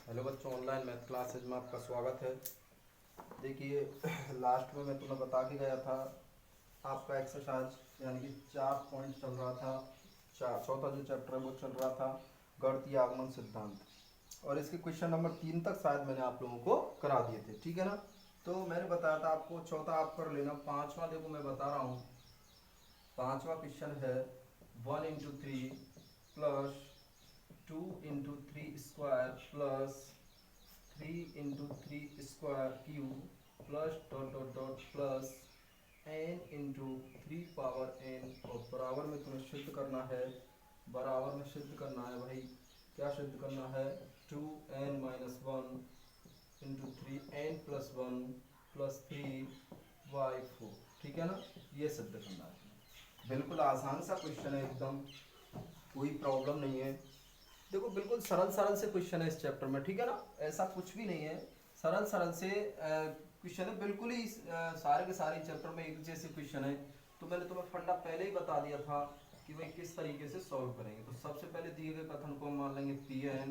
Hello बच्चों, online math classes में आपका स्वागत है। देखिए लास्ट में मैं तुम्हें बता के गया था आपका एक्सरसाइज यानी कि 4 पॉइंट चल रहा था। चौथा जो चैप्टर है वो चल रहा था गणितीय आगमन सिद्धांत, और इसके क्वेश्चन नंबर 3 तक शायद मैंने आप लोगों को करा दिए थे, ठीक है ना। तो मैंने बताया था आपको चौथा आप कर लेना। पांचवा देखो मैं बता रहा हूँ, पांचवा क्वेश्चन है 1 × 3 plus 2 × 3 square plus 3 × 3 square cube plus dot dot dot plus n × 3 power n, और बराबर में तुम्हें सिद्ध करना है, बराबर में सिद्ध करना है भाई। क्या सिद्ध करना है? 2n - 1 × 3n + 1 + 3y4, ठीक है ना। ये सिद्ध करना है। बिल्कुल आसान सा क्वेश्चन है, एकदम कोई प्रॉब्लम नहीं है। देखो बिल्कुल सरल सरल से क्वेश्चन है इस चैप्टर में, ठीक है ना। ऐसा कुछ भी नहीं है, सरल सरल से क्वेश्चन है, बिल्कुल ही सारे के सारे चैप्टर में एक जैसे क्वेश्चन है। तो मैंने तुम्हें फंडा पहले ही बता दिया था कि भाई किस तरीके से सॉल्व करेंगे। तो सबसे पहले दिए गए कथन को हम मान लेंगे Pn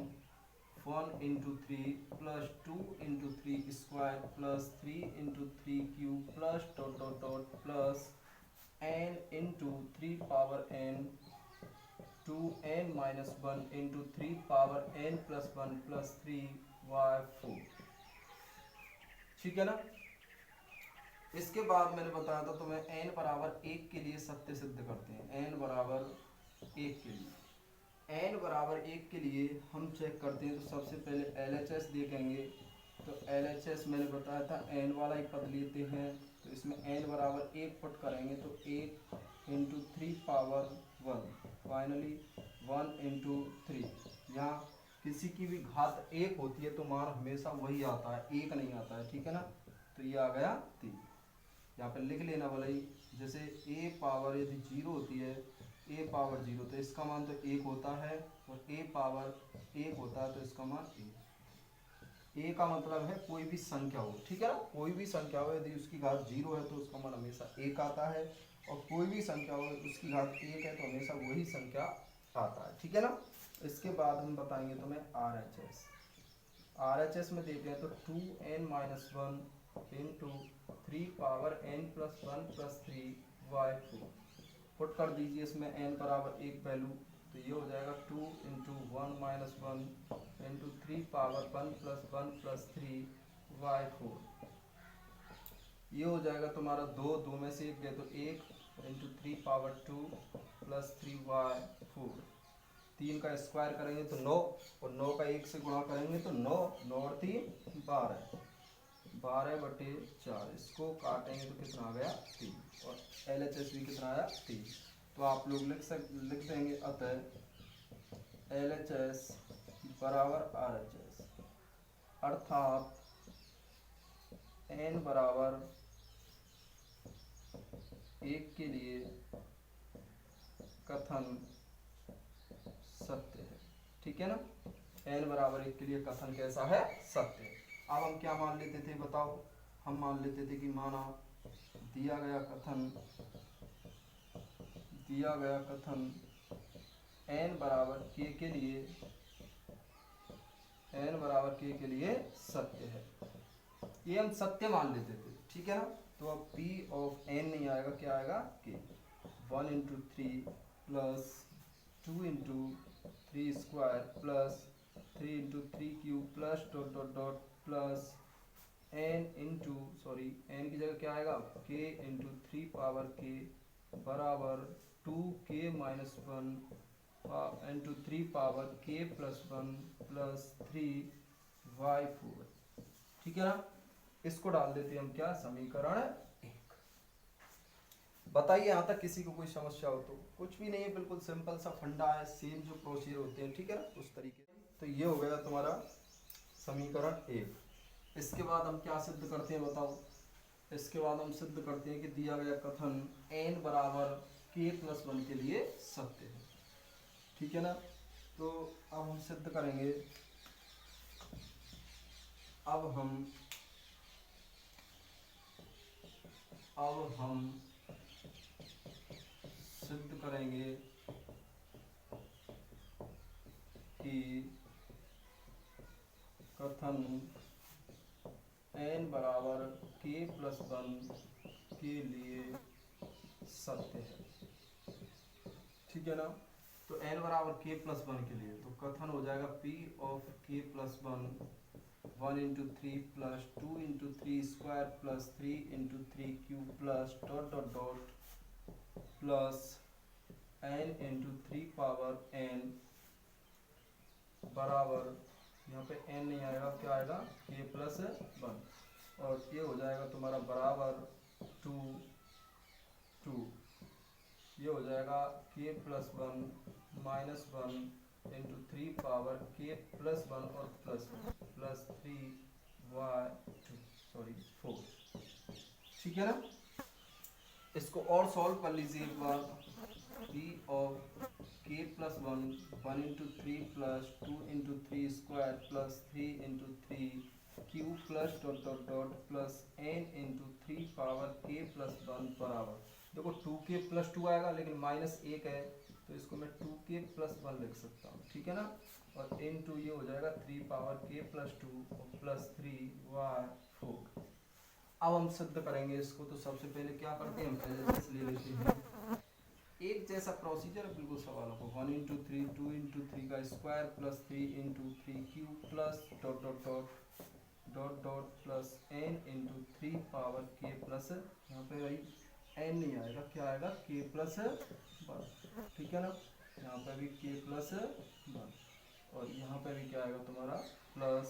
1 × 3 plus 2 × 3 square plus 3 × 3 cube plus dot dot dot plus n × 3 power n 2n - 1 × 3 power n + 1 + 3y4, ठीक है ना। इसके बाद मैंने बताया था तुम्हें n बराबर 1 के लिए सत्य सिद्ध करते हैं। n बराबर 1 के लिए, n बराबर 1 के लिए हम चेक करते हैं। तो सबसे पहले LHS देखेंगे। तो LHS मैंने बताया था n वाला ही पद लेते हैं। तो इसमें n बराबर 1 पुट करेंगे तो 1 × 3 पावर 1, फाइनली 1 × 3। यहाँ किसी की भी घात 1 होती है तो मान हमेशा वही आता है, 1 नहीं आता है, ठीक है ना। तो ये आ गया 3। यहाँ पे लिख लेना भले ही, जैसे a पावर यदि 0 होती है, a पावर 0, तो इसका मान तो 1 होता है, और a पावर 1 होता है तो इसका मान 1। a का मतलब है कोई भी संख्या हो, ठीक है ना। कोई भी संख्या हो यदि उसकी घात 0 है तो उसका मान हमेशा 1 आता है, और कोई भी संख्या हो उसकी घात 1 है तो हमेशा वही संख्या आता है, ठीक है ना। इसके बाद हम बताएंगे तुम्हें RHS। RHS में देखें तो 2n - 1 × 3 power n + 1 + 3y4 put कर दीजिए। इसमें n बराबर 1 वैल्यू, तो ये हो जाएगा 2 × 1 - 1 × 3 पावर 1 + 1 + 3y4। ये हो जाएगा तुम्हारा 2 में से 1 गए तो 1 × 3 पावर 2 + 3y4। 3 का स्क्वायर करेंगे तो 9, और 9 का 1 से गुणा करेंगे तो 9, 9 और 3 12, 12/4। इसको काटेंगे तो कितना आ गया 3, और LHS भी कितना आया 3। तो आप लोग लिख देंगे अतः LHS बराबर RHS, अर्थात n बराबर 1 के लिए कथन सत्य है, ठीक है ना। n बराबर 1 के लिए कथन कैसा है? सत्य है। अब हम क्या मान लेते थे बताओ? हम मान लेते थे कि माना दिया गया कथन n बराबर k के लिए, n बराबर k के लिए सत्य है। ये हम सत्य मान लेते थे, ठीक है ना। तो अब P ऑफ n नहीं आएगा, क्या आएगा? k। 1 × 3 plus 2 × 3 square plus 3 × 3 cube plus dot dot dot plus n की जगह क्या आएगा? k × 3 पावर k बराबर 2k - 1 × 3 पावर k + 1 + 3y4, ठीक है ना। इसको डाल देते हैं हम क्या? समीकरण 1। बताइए यहाँ तक किसी को कोई समस्या हो तो? कुछ भी नहीं है, बिल्कुल सिंपल सा फंडा है, सेम जो प्रोसीजर होते हैं, ठीक है ना, उस तरीके। तो ये हो गया तुम्हारा समीकरण 1। इसके बाद हम क्या सिद्ध करते हैं बताओ? इसके बाद हम सिद्ध करते हैं कि दिया गया कथन n बराबर k + 1 के लिए सत्य है, ठीक है ना। तो अब हम सिद्ध करेंगे, अब हम सिद्ध करेंगे कि कथन n बराबर k+1 के लिए सत्य है, ठीक है ना। तो n बराबर k+1 के लिए तो कथन हो जाएगा p of k+1 1 into 3 plus 2 into 3 square plus 3 into 3 cube plus dot dot dot plus n into 3 power n बराबर, यहाँ पे n नहीं आएगा, क्या आएगा k+1, और ये हो जाएगा तुम्हारा बराबर 2 2, ये हो जाएगा k+1 -1 इंटू 3 पावर k+1 और प्लस 3y2 सॉरी 4, ठीक है ना। इसको और सॉल्व कर लीजिए एक बार। p of k+1 1 into 3 plus 2 into 3 square plus 3 into 3 cube plus dot dot dot plus n into 3 power k+1 बराबर, देखो 2k+2 आएगा लेकिन -1 है तो इसको मैं 2k+1 लिख सकता हूँ, ठीक है ना। और इनटू ये हो जाएगा 3 पावर k+2 और प्लस 3y4। अब हम सिद्ध करेंगे इसको, तो सबसे पहले क्या करते हैं, हम पहले ले लेते हैं एक जैसा प्रोसीजर है बिल्कुल सवालों को। 1 इंटू 3 2 इंटू 3 का square plus 3 into 3 cube plus dot dot dot dot dot plus n into 3 power k plus, यहाँ पे भाई n नहीं आएगा, क्या आएगा k+1, ठीक है ना। यहाँ पे भी k+1 और यहाँ पे भी क्या आएगा तुम्हारा प्लस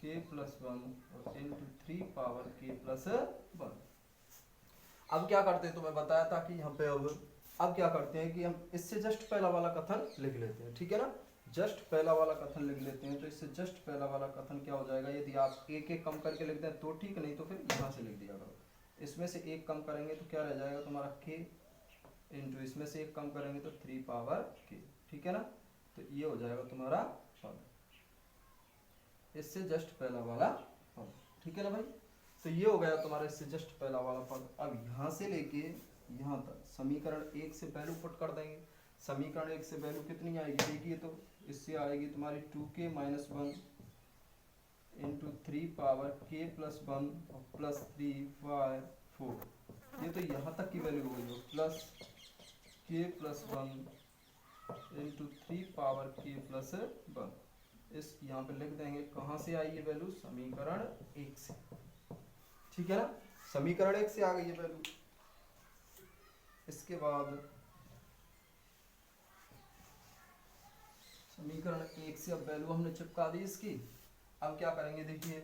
k+1 और इंटू 3 पावर k+1। अब क्या करते हैं, तो मैं बताया था कि यहाँ पे अब क्या करते हैं कि हम इससे जस्ट पहला वाला कथन लिख लेते हैं, ठीक है ना। जस्ट पहला वाला कथन लिख लेते हैं, तो इससे जस्ट पहला वाला कथन क्या हो जाएगा, यदि आप एक एक कम करके लिख दें तो ठीक, नहीं तो फिर यहाँ से लिख दिया करो। इसमें से एक कम करेंगे तो क्या रह जाएगा तुम्हारा k इंटू इसमें से एक कम करेंगे तो 3 पावर k, ठीक है ना। तो ये हो जाएगा तुम्हारा पद, इससे जस्ट पहला वाला पद, ठीक है ना भाई। तो ये हो गया तुम्हारा इससे जस्ट पहला वाला पद। अब यहाँ से लेके यहाँ तक समीकरण 1 से वैल्यू पुट कर देंगे। समीकरण 1 से वैल्यू कितनी आएगी देखिए, तो इससे आएगी तुम्हारी 2k - 1 इंटू 3 पावर k+1 और प्लस 3y4। ये तो यहाँ तक की वैल्यू हो गई, plus k+1 into 3 power k+1। इस यहाँ पे लिख देंगे, कहाँ से आई ये वैल्यू, समीकरण 1 से, ठीक है ना। समीकरण 1 से आ गई ये वैल्यू। इसके बाद समीकरण 1 से अब वैल्यू हमने चिपका दी इसकी। अब क्या करेंगे देखिए,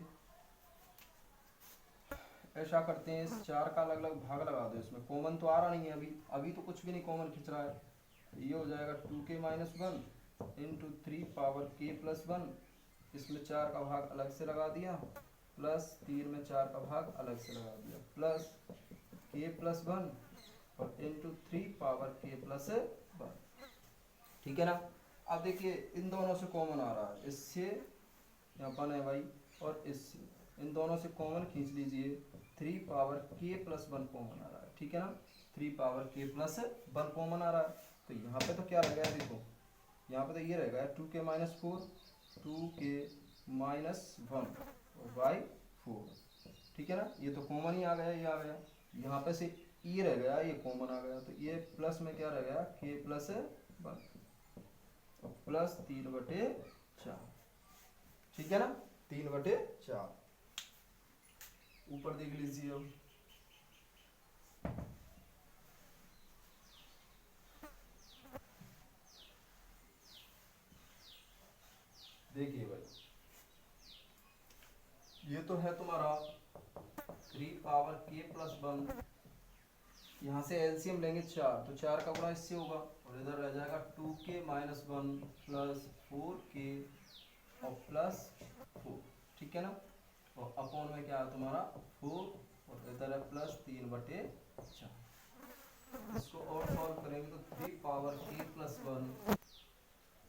ऐसा करते हैं, इस 4 का अलग अलग भाग लगा दो, इसमें कॉमन तो आ रहा नहीं है अभी तो कुछ भी नहीं कॉमन खिंच रहा है। ये हो जाएगा 2k - 1 इंटू 3 पावर k+1, इसमें 4 का भाग अलग से लगा दिया, प्लस 3 में 4 का भाग अलग से लगा दिया, प्लस k+1 और इंटू 3 पावर k+1, ठीक है ना। अब देखिए इन दोनों से कॉमन आ रहा है, इससे यहाँ पर है भाई, और इससे इन दोनों से कॉमन खींच लीजिए, 3 पावर k+1 कॉमन आ रहा है, ठीक है ना। 3 पावर k+1 कॉमन आ रहा है, तो यहाँ पे तो क्या रह गया, देखो यहाँ पे तो ये रह गया 2k - 4 2k - 1/4, ठीक है ना। ये तो कॉमन ही आ गया, ये आ गया, यहाँ पे से ये रह गया, ये कॉमन आ गया, तो ये प्लस में क्या रह गया k+1 और प्लस 3/4, ठीक है ना, 3/4। ऊपर देख लीजिए अब, देखिए भाई ये तो है तुम्हारा 3 पावर k+1, यहाँ से एलसीएम लेंगे 4, तो 4 का गुणा इससे होगा, और इधर रह जाएगा 2k - 1 प्लस 4k और प्लस 4, ठीक है ना। और अपॉन में क्या है तुम्हारा 4, और इधर है प्लस 3/4। इसको और सॉल्व करेंगे तो 3 पावर k+1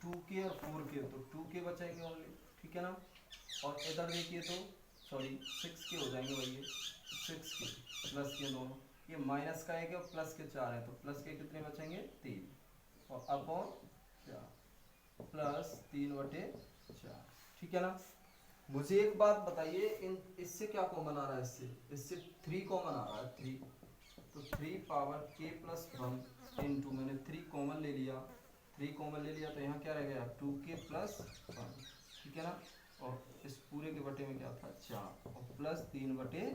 2k और 4k, तो 2k बचेंगे ओनली, ठीक है ना। और इधर देखिए तो सॉरी 6k हो जाएंगे भाई, ये 6k प्लस के दोनों, ये माइनस का 1 है और प्लस के 4 है, तो प्लस के कितने बचेंगे 3, और अपॉन 4 प्लस 3/4, ठीक है ना। मुझे एक बात बताइए, इन इससे क्या कॉमन आ रहा है, इससे 3 कॉमन आ रहा है, 3। तो 3 पावर k प्लस 1 इंटू, मैंने 3 कॉमन ले लिया, 3 कॉमन ले लिया तो यहाँ क्या रह गया 2k प्लस 1, ठीक है ना। और इस पूरे के बटे में क्या था 4 और प्लस 3/4,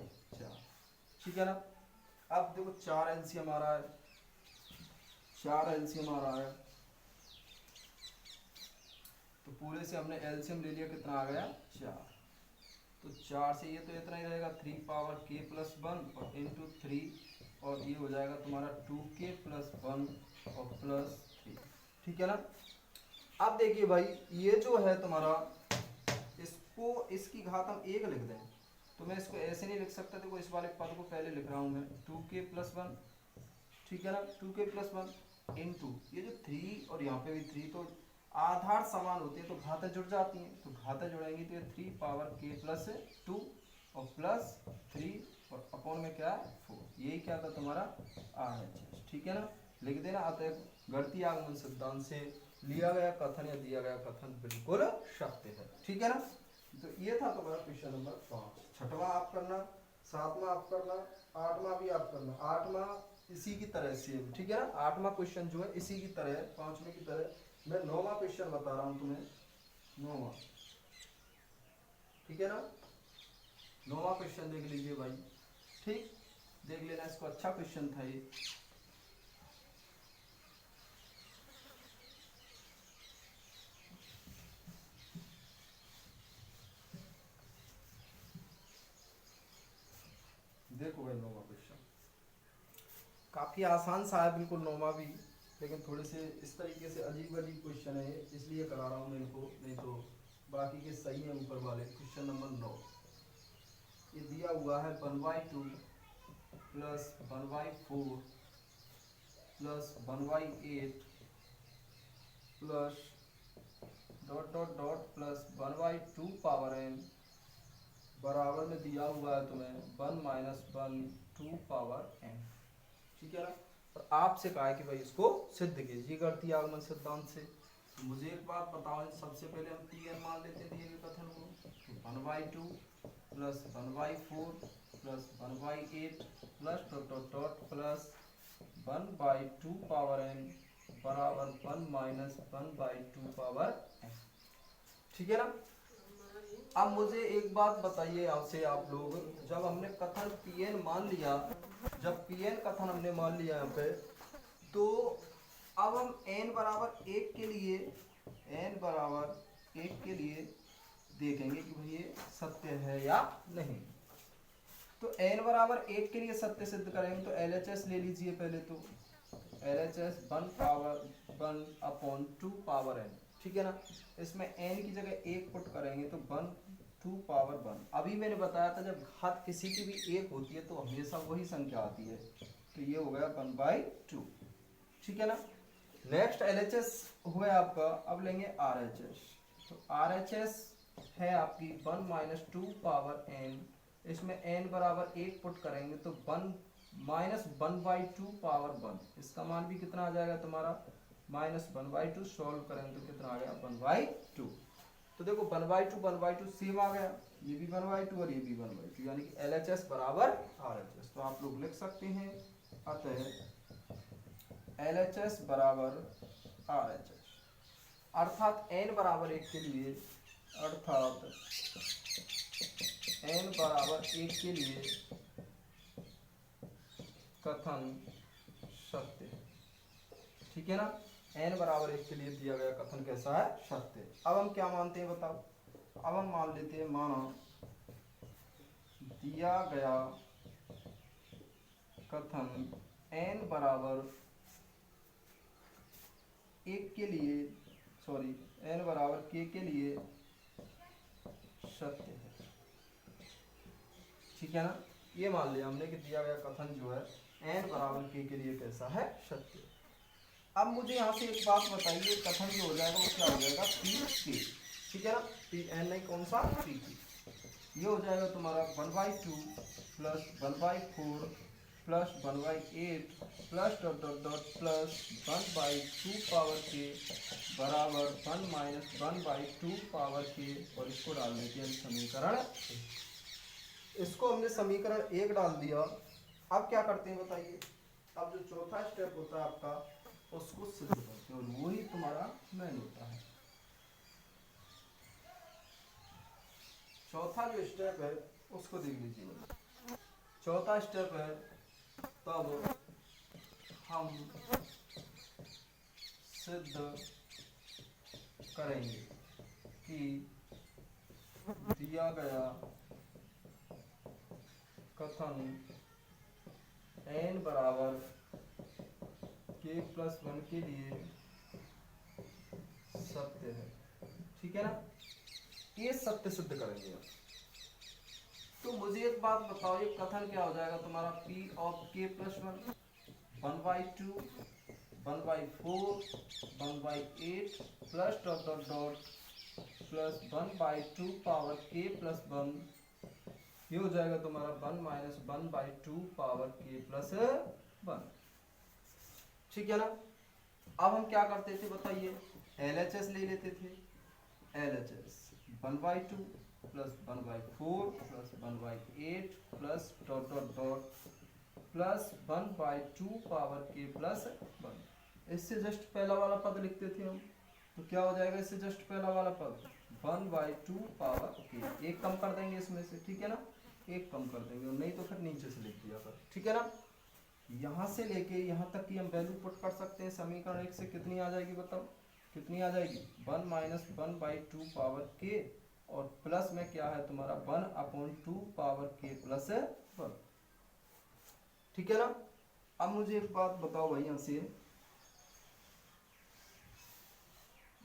ठीक है ना। अब देखो 4 एलसीएम आ रहा है, 4 एलसीएम आ रहा है, तो पूरे से हमने एलसीएम ले लिया, कितना आ गया 4। तो 4 से ये तो इतना ही रहेगा 3 पावर k प्लस 1 और इंटू 3, और ये हो जाएगा तुम्हारा 2k प्लस 1 और प्लस 3, ठीक है ना। अब देखिए भाई ये जो है तुम्हारा, इसको इसकी घात हम 1 लिख दें तो मैं इसको ऐसे नहीं लिख सकता, देखो इस वाले पद को पहले लिख रहा हूँ मैं 2k प्लस 1, ठीक है ना। 2k प्लस 1 इंटू ये जो 3 और यहाँ पे भी 3, तो आधार समान होते हैं तो घातें जुड़ जाती हैं, तो घातें जुड़ेंगी तो ये 3 पावर k प्लस 2 और प्लस 3 और अपॉन में क्या है 4, यही क्या था तुम्हारा RHS, ठीक है ना। लिख देना। अतः गणितीय आगमन सिद्धांत से लिया गया कथन या दिया गया कथन बिल्कुल सत्य है, ठीक है ना। तो ये था तुम्हारा क्वेश्चन नंबर 5। छठवां आप करना, सातवां आप करना, आठवां भी आप करना। आठवां इसी की तरह से, ठीक है ना, आठवां क्वेश्चन जो है इसी की तरह, पांचवें की तरह। मैं 9वां क्वेश्चन बता रहा हूं तुम्हें, 9वां, ठीक है ना। 9वां क्वेश्चन देख लीजिए भाई, ठीक, देख लेना इसको, अच्छा क्वेश्चन था ये। देखो भाई 9वां क्वेश्चन काफी आसान सा है बिल्कुल, 9वां भी, लेकिन थोड़े से इस तरीके से अजीब अजीब क्वेश्चन है, इसलिए करा रहा हूँ मैं इनको, नहीं तो बाकी के सही है ऊपर वाले। क्वेश्चन नंबर 9 ये दिया हुआ है 1/2 plus 1/4 plus 1/8 plus dot dot dot plus 1/2 power n बराबर में दिया हुआ है तुम्हें 1 माइनस 1 2 पावर n, ठीक है ना। और आपसे कहा है कि भाई इसको सिद्ध कीजिए गणितीय आगमन सिद्धांत से। तो मुझे एक बात बताओ, सबसे पहले हम Tn मान लेते हैं दिए गए कथन को, तो 1/2 plus 1/4 plus 1/8 plus dot dot dot plus 1/2 power n बराबर 1 माइनस 1/2 पावर n, ठीक है ना। अब मुझे एक बात बताइए आपसे आप लोग, जब हमने कथन Pn मान लिया, जब Pn कथन हमने मान लिया यहाँ पे, तो अब हम n बराबर 1 के लिए, n बराबर 1 के लिए देखेंगे कि भाई ये सत्य है या नहीं। तो n बराबर 1 के लिए सत्य सिद्ध करेंगे तो LHS ले लीजिए पहले, तो LHS 1 power 1 upon 2 power n, ठीक है ना। इसमें n की जगह 1 पुट करेंगे तो 1 2 पावर 1। अभी मैंने बताया था जब घात किसी की भी 1 होती है तो हमेशा वही संख्या आती है, तो ये हो गया 1/2, ठीक है ना। नेक्स्ट LHS हुआ आपका, अब लेंगे RHS। तो RHS है आपकी 1 माइनस 2 पावर n, इसमें n बराबर 1 पुट करेंगे तो 1 माइनस 1/2 पावर 1, इसका मान भी कितना आ जाएगा तुम्हारा माइनस 1/2, सॉल्व करेंगे तो कितना आ गया 1/2। तो देखो 1/2 सेम आ गया, ये भी 1/2 और ये भी 1/2, यानी कि LHS बराबर RHS। तो आप लोग लिख सकते हैं, अतः LHS बराबर RHS, अर्थात n बराबर 1 के लिए, अर्थात n बराबर 1 के लिए कथन सत्य, ठीक है ना। n बराबर 1 के लिए दिया गया कथन कैसा है, सत्य। अब हम क्या मानते हैं बताओ, अब हम मान लेते हैं, माना दिया गया कथन n बराबर 1 के लिए, सॉरी n बराबर k के लिए सत्य है, ठीक है ना। ये मान लिया हमने कि दिया गया कथन जो है n बराबर k के लिए कैसा है, सत्य। अब मुझे यहाँ से एक बात बताइए, कथन जो हो जाएगा वो क्या हो जाएगा PK, ठीक है ना। Pn नहीं, कौन सा PK, ये हो जाएगा तुम्हारा 1/2 plus 1/4 plus 1/8 plus dot dot dot plus 1/2 power के बराबर 1 माइनस 1/2 पावर के, और इसको डाल देते हैं समीकरण, इसको हमने समीकरण 1 डाल दिया। अब क्या करते हैं बताइए, अब जो चौथा स्टेप होता है आपका उसको सिद्ध करते हैं, और वही तुम्हारा मेन होता है। चौथा जो स्टेप है उसको देख लीजिए। चौथा स्टेप है तब हम सिद्ध करेंगे कि दिया गया कथन n बराबर k+1 के लिए सत्य है। ठीक है ना, ये सत्य सिद्ध करेंगे। तो मुझे एक बात बताओ, ये कथन क्या हो जाएगा तुम्हारा, p of k+1 1/2 1/4 1/8 plus dot dot dot plus 1/2 power k+1, ये हो जाएगा तुम्हारा 1 माइनस 1/2 पावर k+1। ठीक है ना। अब हम क्या करते थे बताइए, LHS ले लेते थे। LHS 1/2 plus 1/4 plus 1/8 plus dot dot dot plus 1/2 power k+1। इससे जस्ट पहला वाला पद लिखते थे हम, तो क्या हो जाएगा इससे जस्ट पहला वाला पद 1/2 पावर k। एक कम कर देंगे इसमें से, ठीक है ना, एक कम कर देंगे, और नहीं तो फिर नीचे से लिख दिया कर। ठीक है ना, यहाँ से लेके यहाँ तक की हम वैल्यू पुट कर सकते हैं। समीकरण 1 से कितनी आ जाएगी बताओ, कितनी आ जाएगी 1 माइनस 1/2 पावर k, और प्लस में क्या है तुम्हारा 1/2 पावर k+1। ठीक है ना। अब मुझे एक बात बताओ भाई,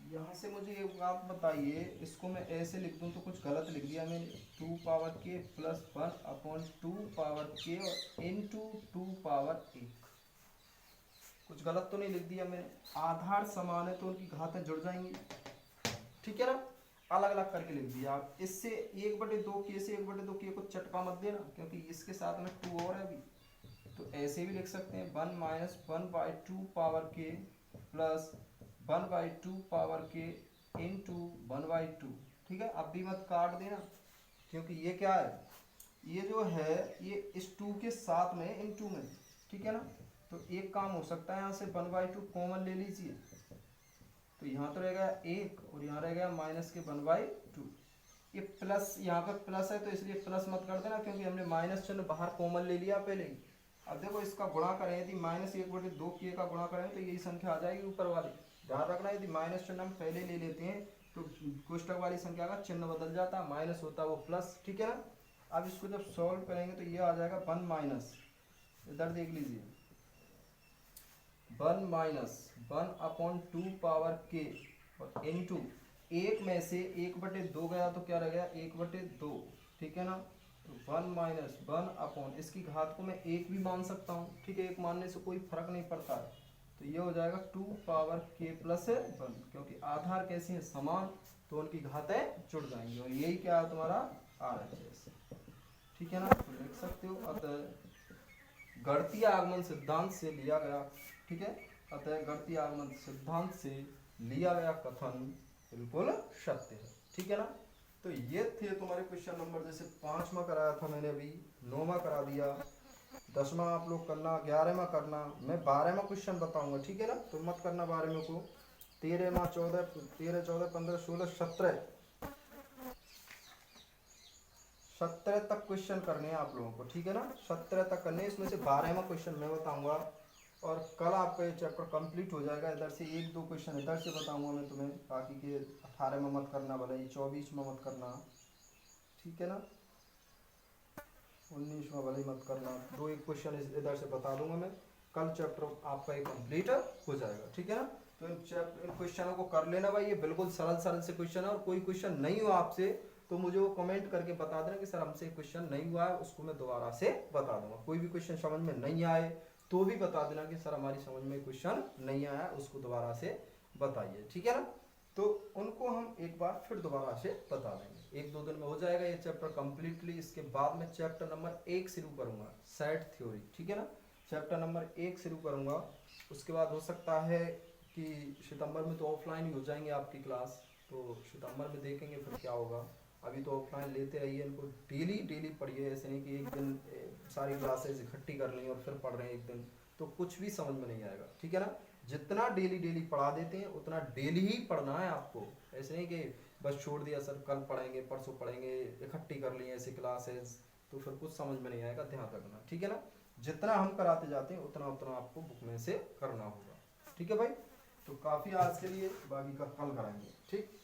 यहाँ से मुझे एक बात बताइए, इसको मैं ऐसे लिख दूं तो कुछ गलत लिख दिया मैंने, 2 power k plus 1/2 power k और इंटू 2 पावर 1, कुछ गलत तो नहीं लिख दिया मैंने। आधार समान है तो उनकी घातें जुड़ जाएंगी। ठीक है ना, अलग अलग करके लिख दिया आप। इससे 1/2 k से 1/2 k को चटका मत देना, क्योंकि इसके साथ में 2 और है अभी, तो ऐसे भी लिख सकते हैं 1 minus 1/2 power k plus 1/2 power k into 1/2। ठीक है, अब भी मत काट देना, क्योंकि ये क्या है, ये जो है ये इस 2 के साथ में इंटू में। ठीक है ना, तो एक काम हो सकता है, यहाँ से 1/2 कॉमन ले लीजिए, तो यहाँ तो रहेगा 1 और यहाँ रहेगा माइनस के 1/2। ये प्लस, यहाँ पर प्लस है तो इसलिए प्लस मत कर देना, क्योंकि हमने माइनस चिन्ह बाहर कॉमन ले लिया पहले ही। अब देखो इसका गुणा करें, यदि -1/2 k का गुणा करें तो यही संख्या आ जाएगी ऊपर वाली। ध्यान रखना, यदि माइनस चिन्ह हम पहले ले लेते हैं तो कोष्टक वाली संख्या का चिन्ह बदल जाता है, माइनस होता है वो प्लस। ठीक है ना, अब इसको जब सॉल्व करेंगे तो ये आ जाएगा 1 माइनस, इधर देख लीजिए 1 माइनस 1/2 पावर k और इंटू 1 में से 1/2 गया तो क्या रह गया 1/2। ठीक है ना, तो 1 माइनस 1 इसकी घात को मैं 1 भी मान सकता हूँ। ठीक है, 1 मानने से कोई फर्क नहीं पड़ता है, तो ये हो जाएगा 2 पावर k+1, क्योंकि आधार कैसे हैं समान, तो उनकी घातें जुड़ जाएंगी, और यही क्या है तुम्हारा RHS। ठीक है ना, तो लिख सकते हो अतः गणितीय आगमन सिद्धांत से लिया गया। ठीक है, अतः गणितीय आगमन सिद्धांत से लिया गया कथन बिल्कुल सत्य है। ठीक है ना, तो ये थे तुम्हारे क्वेश्चन नंबर, जैसे 5वां कराया था मैंने, अभी 9वां करा दिया, 10वां आप लोग करना, 11वां करना, मैं 12वां क्वेश्चन बताऊंगा। ठीक है ना, तो मत करना 12वें को, 13वां 14 13 14 15 16 17 तक क्वेश्चन करने हैं आप लोगों को। ठीक है ना, 17 तक करने, इसमें से 12वां क्वेश्चन मैं बताऊंगा, और कल आपका ये चैप्टर कंप्लीट हो जाएगा। इधर से 1-2 क्वेश्चन इधर से बताऊंगा मैं तुम्हें, बाकी के 18 में मत करना, भले ही 24 में मत करना। ठीक है ना, 19 में भले ही मत करना, 2-1 क्वेश्चन इधर से बता दूंगा मैं, कल चैप्टर आपका ये कंप्लीट हो जाएगा। ठीक है ना, तो इन क्वेश्चनों को कर लेना भाई, ये बिल्कुल सरल सरल से क्वेश्चन है, और कोई क्वेश्चन नहीं हुआ आपसे तो मुझे वो कमेंट करके बता देना कि सर हमसे क्वेश्चन नहीं हुआ है, उसको मैं दोबारा से बता दूंगा। कोई भी क्वेश्चन समझ में नहीं आए तो भी बता देना कि सर हमारी समझ में क्वेश्चन नहीं आया, उसको दोबारा से बताइए। ठीक है ना, तो उनको हम एक बार फिर दोबारा से बता देंगे। एक दो दिन में हो जाएगा ये चैप्टर कंप्लीटली। इसके बाद में चैप्टर नंबर 1 शुरू करूंगा, सेट थ्योरी, ठीक है ना। चैप्टर नंबर 1 शुरू करूंगा। उसके बाद हो सकता है कि सितंबर में तो ऑफलाइन ही हो जाएंगे आपकी क्लास, तो सितंबर में देखेंगे फिर क्या होगा। अभी तो ऑफलाइन लेते रहिए, इनको डेली डेली पढ़िए, ऐसे नहीं कि एक दिन सारी क्लासेस इकट्ठी कर ली और फिर पढ़ रहे हैं एक दिन, तो कुछ भी समझ में नहीं आएगा, ठीक है ना। जितना डेली डेली पढ़ा देते हैं उतना डेली ही पढ़ना है आपको। ऐसे नहीं कि बस छोड़ दिया सर कल पढ़ेंगे परसों पढ़ेंगे, इकट्ठी कर ली ऐसी क्लासेस, तो फिर कुछ समझ में नहीं आएगा, ध्यान रखना, ठीक है ना। जितना हम कराते जाते हैं उतना उतना आपको बुक में से करना होगा, ठीक है भाई। तो काफ़ी आज के लिए, बाकी का कल कराएंगे, ठीक।